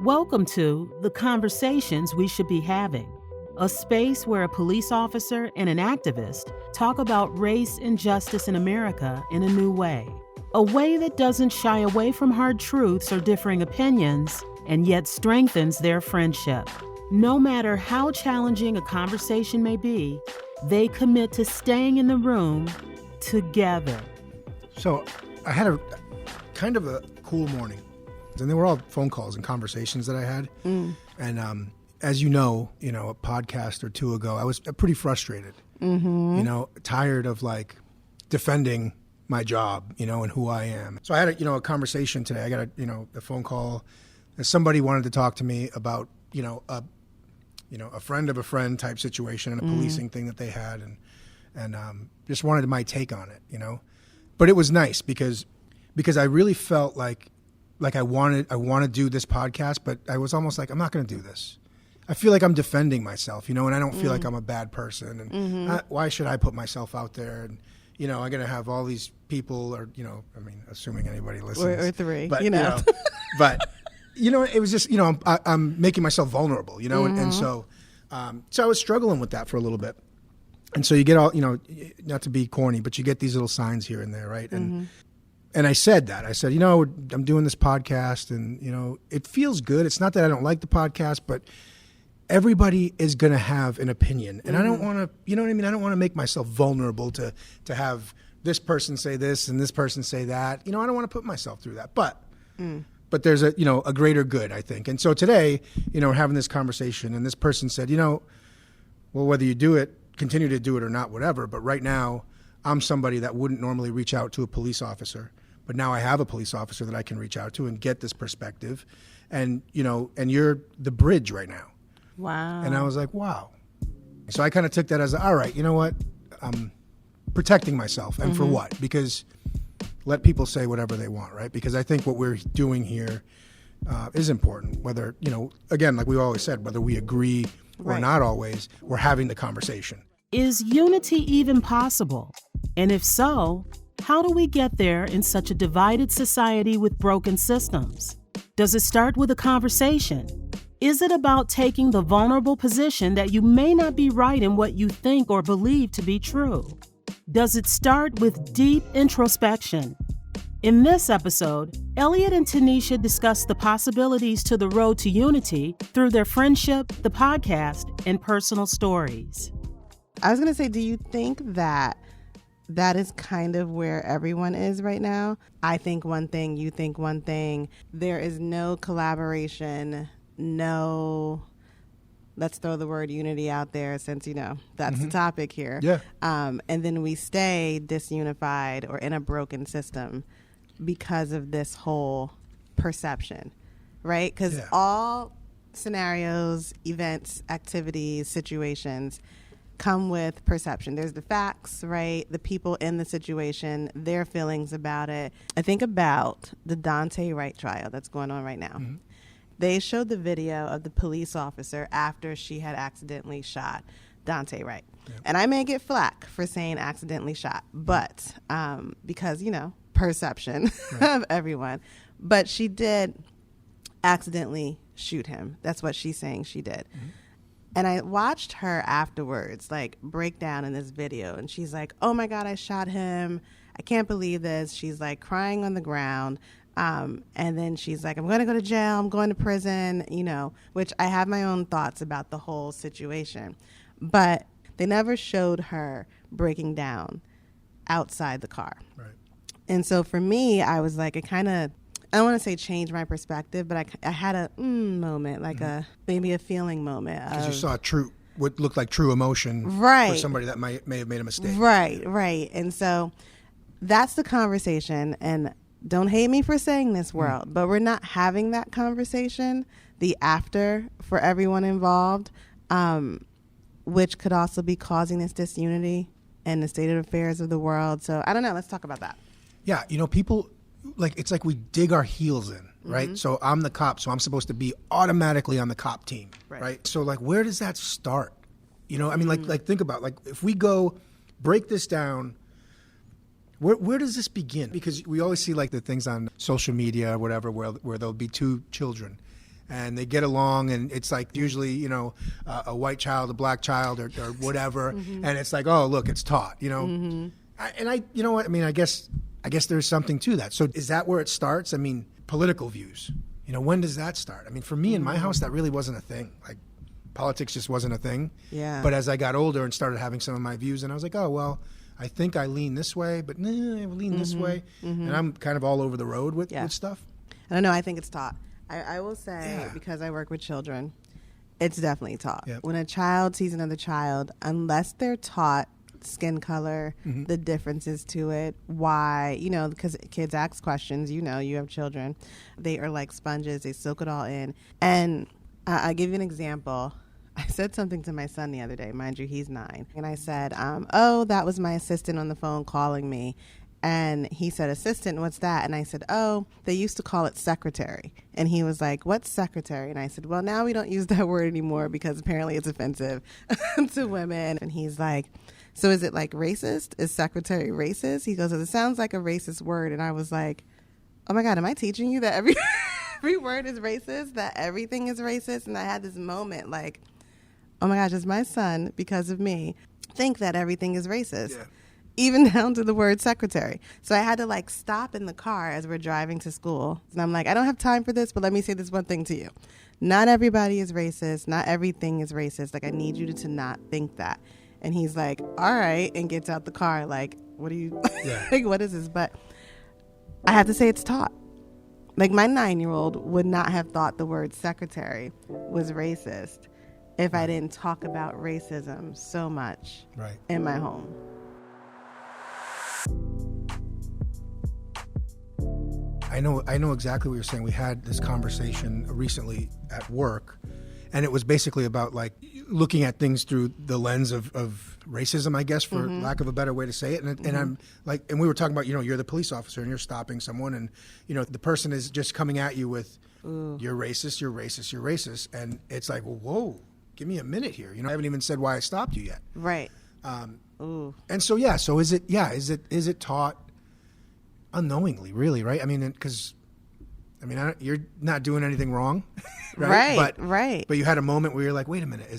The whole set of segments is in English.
Welcome to The Conversations We Should Be Having, a space where a police officer and an activist talk about race and justice in America in a new way. A way that doesn't shy away from hard truths or differing opinions, and yet strengthens their friendship. No matter how challenging a conversation may be, they commit to staying in the room together. So I had a kind of a cool morning. And they were all phone calls and conversations that I had. And as you know, a podcast or two ago, I was pretty frustrated, tired of defending my job, and who I am. So I had a conversation today. I got a phone call. And somebody wanted to talk to me about, a friend of a friend type situation and a policing thing that they had, and just wanted my take on it, But it was nice because I really felt like I want to do this podcast, but I was almost like, I'm not going to do this. I feel like I'm defending myself, and I don't feel like I'm a bad person. And why should I put myself out there? And, I'm going to have all these people or, assuming anybody listens. Or three, but, but, it was just, I'm making myself vulnerable, and so I was struggling with that for a little bit. And so you get all, not to be corny, but you get these little signs here and there, right? And I said that. I said, I'm doing this podcast and, it feels good. It's not that I don't like the podcast, but everybody is going to have an opinion. And I don't want to, I don't want to make myself vulnerable to have this person say this and this person say that. I don't want to put myself through that. But there's a greater good, I think. And so today, we're having this conversation and this person said, well, whether you do it, continue to do it or not, whatever. But right now, I'm somebody that wouldn't normally reach out to a police officer. But now I have a police officer that I can reach out to and get this perspective. And, and you're the bridge right now. Wow. And I was like, wow. So I kind of took that as, all right, you know what? I'm protecting myself. And for what? Because let people say whatever they want, right? Because I think what we're doing here is important. Whether, again, like we always said, whether we agree or not always, we're having the conversation. Is unity even possible? And if so, how do we get there in such a divided society with broken systems? Does it start with a conversation? Is it about taking the vulnerable position that you may not be right in what you think or believe to be true? Does it start with deep introspection? In this episode, Elliot and Tanisha discuss the possibilities to the road to unity through their friendship, the podcast, and personal stories. I was going to say, do you think that is kind of where everyone is right now? I think one thing, you think one thing. There is no collaboration, no, let's throw the word unity out there since, that's the topic here. Yeah. And then we stay disunified or in a broken system because of this whole perception, right? Because all scenarios, events, activities, situations come with perception. There's the facts, right? The people in the situation, their feelings about it. I think about the Daunte Wright trial that's going on right now. They showed the video of the police officer after she had accidentally shot Daunte Wright. And I may get flack for saying accidentally shot, but because, perception of everyone. But she did accidentally shoot him. That's what she's saying she did. And I watched her afterwards, break down in this video. And she's like, oh, my God, I shot him. I can't believe this. She's, crying on the ground. And then she's like, I'm going to go to jail. I'm going to prison, which I have my own thoughts about the whole situation. But they never showed her breaking down outside the car. Right. And so for me, I was like, I don't want to say change my perspective, but I had a moment, maybe a feeling moment. Because you saw what looked like true emotion for somebody that may have made a mistake. Right. And so that's the conversation. And don't hate me for saying this, world, but we're not having that conversation, the after for everyone involved, which could also be causing this disunity and the state of affairs of the world. So I don't know. Let's talk about that. Yeah. people... it's like we dig our heels in, right? So I'm the cop, so I'm supposed to be automatically on the cop team, right? So where does that start? Think about if we go break this down, where does this begin? Because we always see the things on social media or whatever where there'll be two children and they get along, and it's like usually, you know, a white child, a black child, or whatever, and it's like, oh, look, it's taught, you know. You know what, I mean, I guess there's something to that. So is that where it starts? I mean, political views, you know, when does that start? I mean, for me in my house, that really wasn't a thing. Like, politics just wasn't a thing. Yeah. But as I got older and started having some of my views, and I was like, oh, well, I think I lean this way, but I lean this way. And I'm kind of all over the road with stuff. I don't know. I think it's taught. I will say, because I work with children, it's definitely taught. Yep. When a child sees another child, unless they're taught skin color, the differences to it, why, you know, because kids ask questions, you know, you have children. They are like sponges. They soak it all in. And I'll give you an example. I said something to my son the other day. Mind you, he's 9. And I said, oh, that was my assistant on the phone calling me. And he said, assistant, what's that? And I said, oh, they used to call it secretary. And he was like, what's secretary? And I said, well, now we don't use that word anymore because apparently it's offensive to women. And he's like, so is it like racist? Is secretary racist? He goes, it sounds like a racist word. And I was like, oh my God, am I teaching you that every word is racist, that everything is racist? And I had this moment like, oh my gosh, does my son, because of me, think that everything is racist? Yeah. Even down to the word secretary. So I had to like stop in the car as we're driving to school. And I'm like, I don't have time for this, but let me say this one thing to you. Not everybody is racist. Not everything is racist. Like, I need you to not think that. And he's like, all right, and gets out the car like, what do you, like, what is this? But I have to say it's taught. Like, my 9-year-old would not have thought the word secretary was racist if I didn't talk about racism so much in my home. I know exactly what you're saying. We had this conversation recently at work, and it was basically about like looking at things through the lens of racism, I guess, for lack of a better way to say it. And I'm like, and we were talking about, you know, you're the police officer and you're stopping someone, and you know the person is just coming at you with, you're racist, you're racist, you're racist, and it's like, well, whoa, give me a minute here. You know, I haven't even said why I stopped you yet. Right. And so is it taught unknowingly, really, right? I mean, because you're not doing anything wrong, right? But you had a moment where you're like, wait a minute,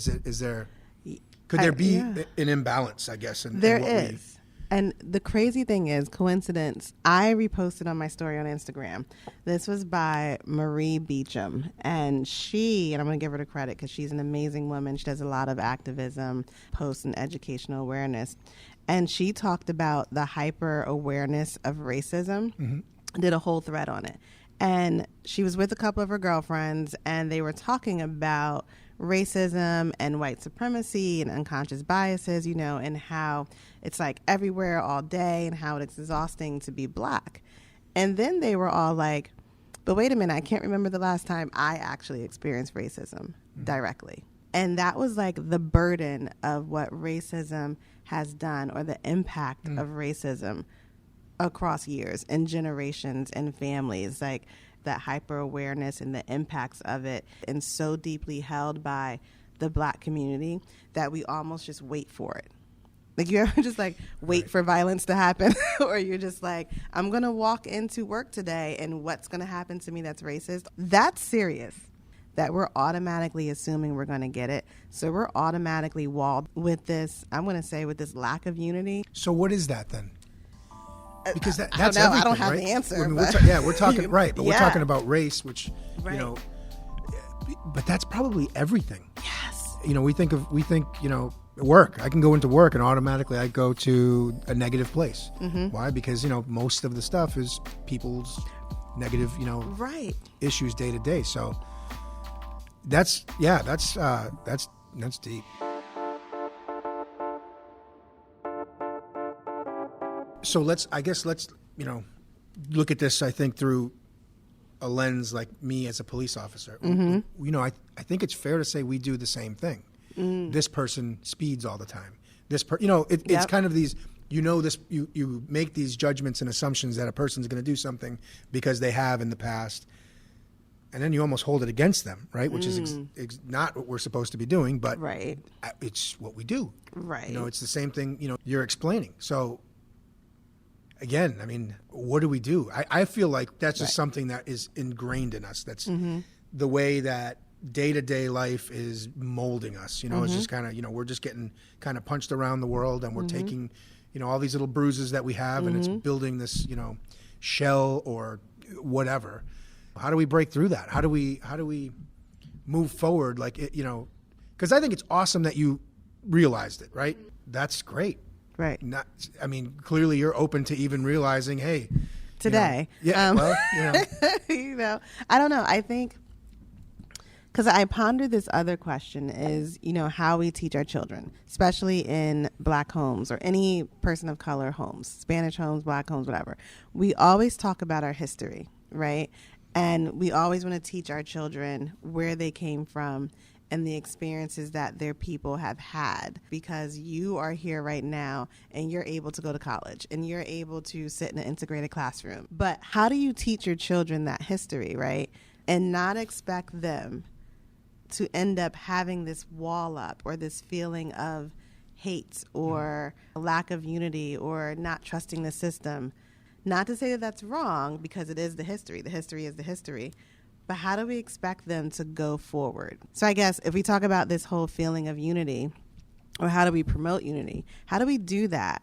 could there be an imbalance, I guess? There is. And the crazy thing is, coincidence, I reposted on my story on Instagram. This was by Marie Beecham. And I'm going to give her the credit because she's an amazing woman. She does a lot of activism, posts, and educational awareness. And she talked about the hyper awareness of racism, did a whole thread on it. And she was with a couple of her girlfriends, and they were talking about racism and white supremacy and unconscious biases, you know, and how it's like everywhere all day and how it's exhausting to be Black. And then they were all like, but wait a minute, I can't remember the last time I actually experienced racism directly. And that was like the burden of what racism has done, or the impact of racism across years and generations and families, like that hyper awareness and the impacts of it, and so deeply held by the Black community that we almost just wait for it. Like, you ever just like wait for violence to happen? Or you're just like, I'm going to walk into work today and what's going to happen to me that's racist? That's serious. That we're automatically assuming we're going to get it. So we're automatically walled with this, I'm going to say, with this lack of unity. So what is that then? Because that's everything, I don't have right? the answer. I mean, we're talking right, but we're talking about race, which you know, but that's probably everything. Yes. You know, we think you know, work. I can go into work and automatically I go to a negative place. Why? Because you know most of the stuff is people's negative, you know, issues day to day. So that's deep. So let's you know, look at this, I think, through a lens like me as a police officer. You know, I think it's fair to say we do the same thing. This person speeds all the time. You know, it's kind of these, you know, this, you make these judgments and assumptions that a person's going to do something because they have in the past. And then you almost hold it against them, right? Which is not what we're supposed to be doing, but it's what we do. Right. You know, it's the same thing, you know, you're explaining. So again, I mean, what do we do? I feel like that's just something that is ingrained in us. That's the way that day-to-day life is molding us. It's just kind of, we're just getting kind of punched around the world, and we're taking, all these little bruises that we have, and it's building this, shell or whatever. How do we break through that? How do we move forward? Like, because I think it's awesome that you realized it, right? That's great. Right. Clearly you're open to even realizing, hey, today. Well, I don't know. I think, because I ponder this other question is, how we teach our children, especially in Black homes or any person of color homes, Spanish homes, Black homes, whatever. We always talk about our history, right? And we always want to teach our children where they came from and the experiences that their people have had, because you are here right now and you're able to go to college and you're able to sit in an integrated classroom. But how do you teach your children that history, right? And not expect them to end up having this wall up or this feeling of hate or a lack of unity or not trusting the system. Not to say that that's wrong, because it is the history. The history is the history. But how do we expect them to go forward? So I guess if we talk about this whole feeling of unity, or how do we promote unity, how do we do that?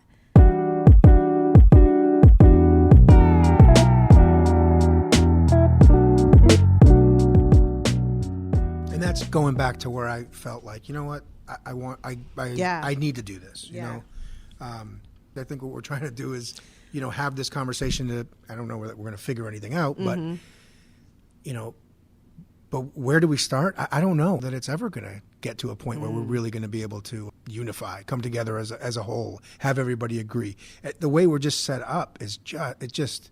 And that's going back to where I felt like, you know what, I need to do this. I think what we're trying to do is, have this conversation to, I don't know that we're going to figure anything out, but but where do we start? I don't know that it's ever going to get to a point where we're really going to be able to unify, come together as a whole, have everybody agree. The way we're just set up is just,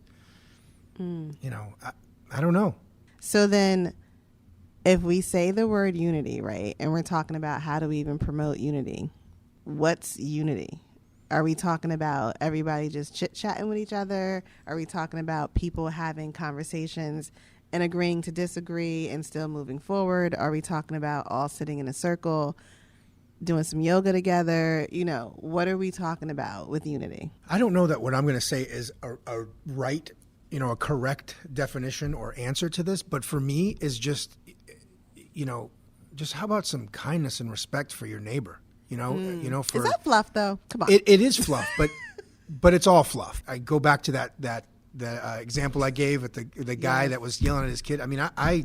I don't know. So then if we say the word unity, right, and we're talking about how do we even promote unity, what's unity? Are we talking about everybody just chit-chatting with each other? Are we talking about people having conversations and agreeing to disagree and still moving forward? Are we talking about all sitting in a circle, doing some yoga together? What are we talking about with unity? I don't know that what I'm going to say is a right, a correct definition or answer to this, but for me is just, just how about some kindness and respect for your neighbor? For, is that fluff though? Come on. It is fluff, but it's all fluff. I go back to that example I gave at the guy that was yelling at his kid. I mean, I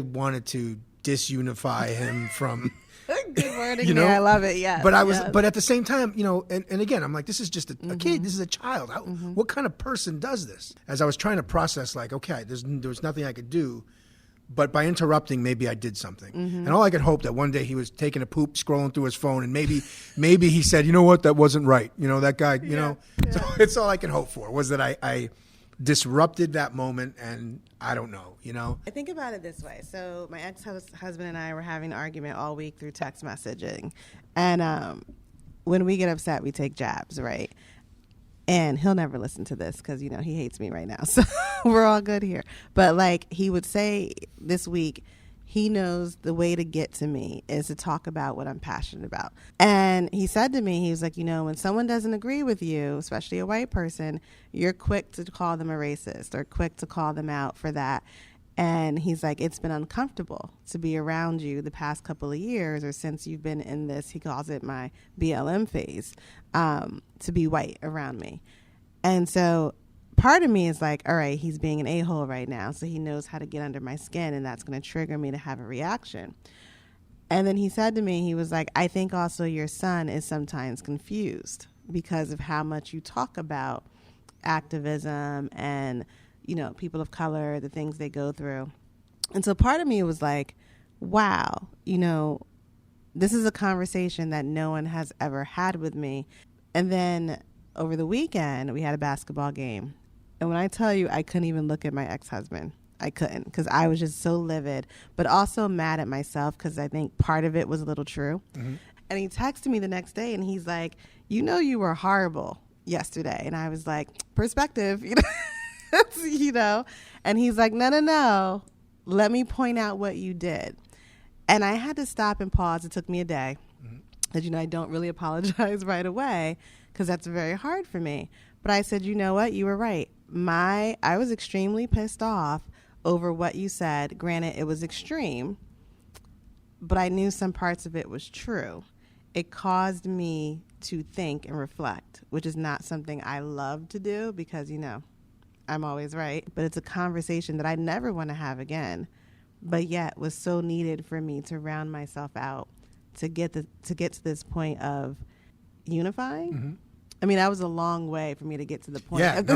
wanted to disunify him from. Good wording there. I love it. Yeah. But but at the same time, and again, I'm like, this is just a kid. This is a child. What kind of person does this? As I was trying to process, like, okay, there was nothing I could do. But by interrupting, maybe I did something. And all I could hope that one day he was taking a poop, scrolling through his phone, and maybe he said, you know what, that wasn't right. That guy, So it's all I can hope for, was that I disrupted that moment, and I don't know, I think about it this way. So my ex-husband and I were having an argument all week through text messaging. And when we get upset, we take jabs, right? And he'll never listen to this because, he hates me right now. So we're all good here. But he would say this week, he knows the way to get to me is to talk about what I'm passionate about. And he said to me, he was like, when someone doesn't agree with you, especially a white person, you're quick to call them a racist or quick to call them out for that. And he's like, it's been uncomfortable to be around you the past couple of years, or since you've been in this, he calls it my BLM phase, to be white around me. And so part of me is like, all right, he's being an a-hole right now, so he knows how to get under my skin, and that's going to trigger me to have a reaction. And then he said to me, he was like, I think also your son is sometimes confused because of how much you talk about activism and people of color, the things they go through. And so part of me was like, wow, this is a conversation that no one has ever had with me. And then over the weekend, we had a basketball game. And when I tell you, I couldn't even look at my ex-husband. I couldn't, because I was just so livid, but also mad at myself because I think part of it was a little true. And he texted me the next day and he's like, you were horrible yesterday. And I was like, perspective, and he's like, no, let me point out what you did. And I had to stop and pause. It took me a day. Because, I don't really apologize right away because that's very hard for me. But I said, you know what? You were right. I was extremely pissed off over what you said. Granted, it was extreme, but I knew some parts of it was true. It caused me to think and reflect, which is not something I love to do because, I'm always right. But it's a conversation that I never want to have again, but yet was so needed for me to round myself out to get to this point of unifying. Mm-hmm. I mean, that was a long way for me to get to the point. Yeah, of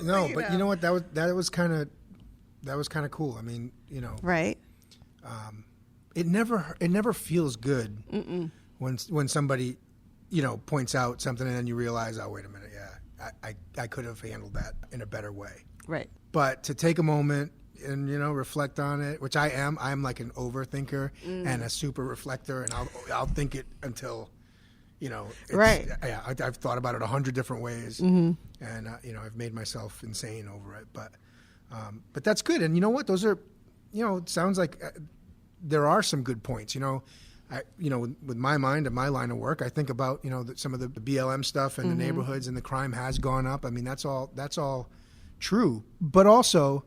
no, but you know what? That was kind of cool. I mean, right. It never feels good when somebody, points out something and then you realize, oh, wait a minute, yeah, I could have handled that in a better way. Right. But to take a moment and reflect on it, which I'm like an overthinker and a super reflector, and I'll think it until. Right. Yeah, I've thought about it 100 different ways, and I've made myself insane over it. But that's good. And you know what? Those are, it sounds like there are some good points. With my mind and my line of work, I think about some of the BLM stuff and the neighborhoods, and the crime has gone up. I mean, that's all true. But also,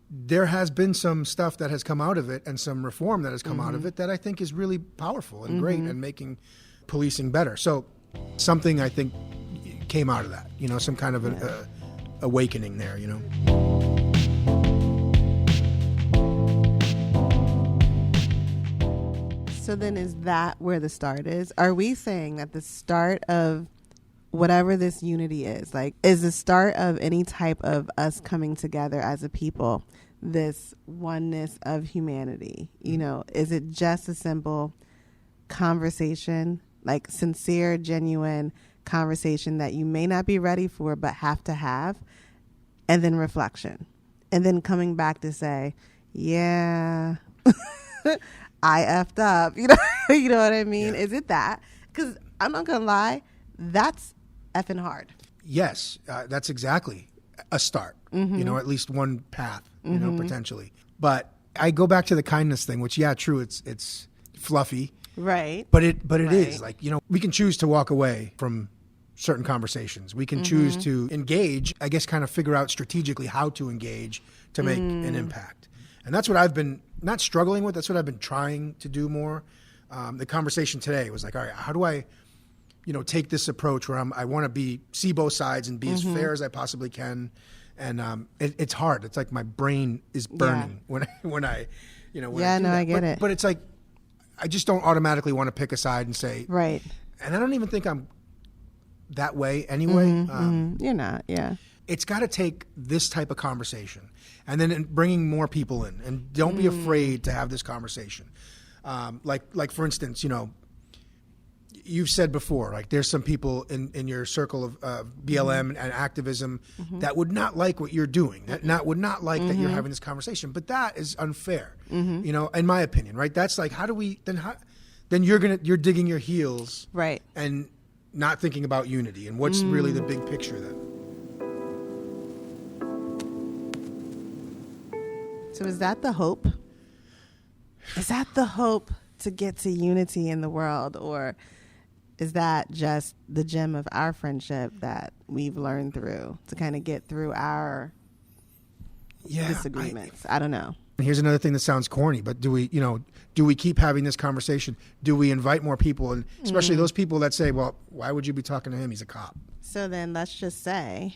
there has been some stuff that has come out of it, and some reform that has come out of it that I think is really powerful and great, and making policing better. So something I think came out of that, some kind of an awakening there, So then is that where the start is? Are we saying that the start of whatever this unity is the start of any type of us coming together as a people, this oneness of humanity? Is it just a simple conversation, like sincere, genuine conversation that you may not be ready for but have to have, and then reflection, and then coming back to say, yeah, I effed up, you know what I mean? Yeah. Is it that? Because I'm not gonna lie, that's effing hard. Yes, that's exactly a start. At least one path, potentially. But I go back to the kindness thing, which true, it's fluffy. Right. But it is like, we can choose to walk away from certain conversations. We can choose to engage, I guess, kind of figure out strategically how to engage to make an impact. And that's what I've been not struggling with. That's what I've been trying to do more. The conversation today was like, all right, how do I, take this approach where I want to see both sides and be as fair as I possibly can. And it's hard. It's like my brain is burning when I I get it. But it's like, I just don't automatically want to pick a side and say, right. And I don't even think I'm that way anyway. You're not, yeah. It's got to take this type of conversation, and then bringing more people in, and don't be afraid to have this conversation. Like for instance, you've said before, like there's some people in your circle of BLM and activism that would not like what you're doing, that would not like that you're having this conversation. But that is unfair, in my opinion, right? That's like, then you're digging your heels, right, and not thinking about unity and what's really the big picture then. So is that the hope? Is that the hope to get to unity in the world, or is that just the gem of our friendship that we've learned through to kind of get through our disagreements? I don't know. Here's another thing that sounds corny, but do we keep having this conversation? Do we invite more people, and especially those people that say, well, why would you be talking to him? He's a cop. So then let's just say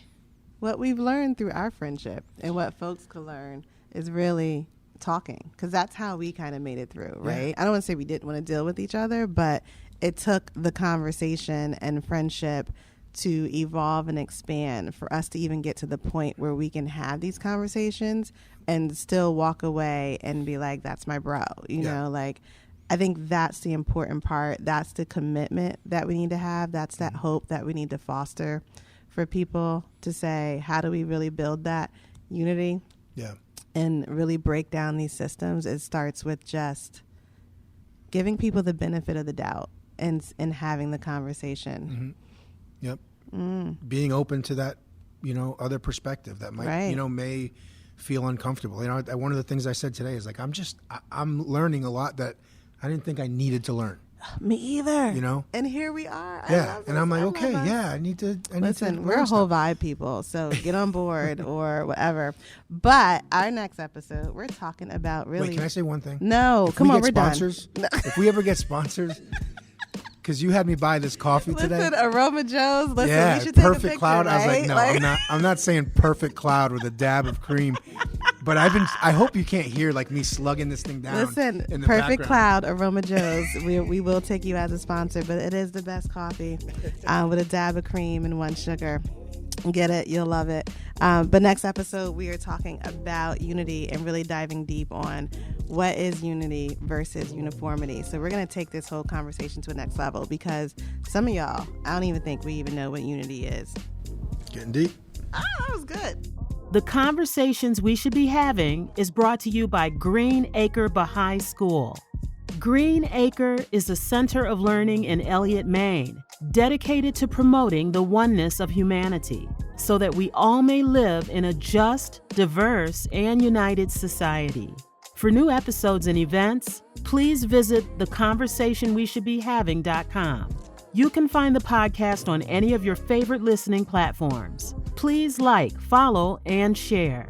what we've learned through our friendship and what folks could learn is really talking, because that's how we kind of made it through, right? Yeah. I don't want to say we didn't want to deal with each other, but it took the conversation and friendship to evolve and expand for us to even get to the point where we can have these conversations and still walk away and be like, that's my bro, you know, like, I think that's the important part. That's the commitment that we need to have. That's that hope that we need to foster for people to say, how do we really build that unity? Yeah. And really break down these systems. It starts with just giving people the benefit of the doubt and having the conversation. Yep. Being open to that, other perspective that might, may feel uncomfortable. One of the things I said today is like, I'm learning a lot that I didn't think I needed to learn. Me either. You know? And here we are. And I'm like, okay, I need to. Listen, we're a whole vibe people, so get on board or whatever. But our next episode, we're talking about really. Wait, can I say one thing? No, come on, we're sponsors, done. If we ever get sponsors, because you had me buy this coffee today. Listen, Aroma Joe's. Listen, yeah, we should take Perfect a picture, Cloud. right? I was like, no, I'm not saying Perfect Cloud with a dab of cream. But I hope you can't hear like me slugging this thing down. Listen, in the Perfect background. Cloud, Aroma Joe's. we will take you as a sponsor, but it is the best coffee with a dab of cream and 1 sugar. Get it? You'll love it. But next episode, we are talking about unity and really diving deep on what is unity versus uniformity. So we're going to take this whole conversation to a next level because some of y'all, I don't even think we even know what unity is. Getting deep. Ah, that was good. The Conversations We Should Be Having is brought to you by Green Acre Baha'i School. Green Acre is a center of learning in Elliot, Maine, dedicated to promoting the oneness of humanity so that we all may live in a just, diverse, and united society. For new episodes and events, please visit theconversationweshouldbehaving.com. You can find the podcast on any of your favorite listening platforms. Please like, follow, and share.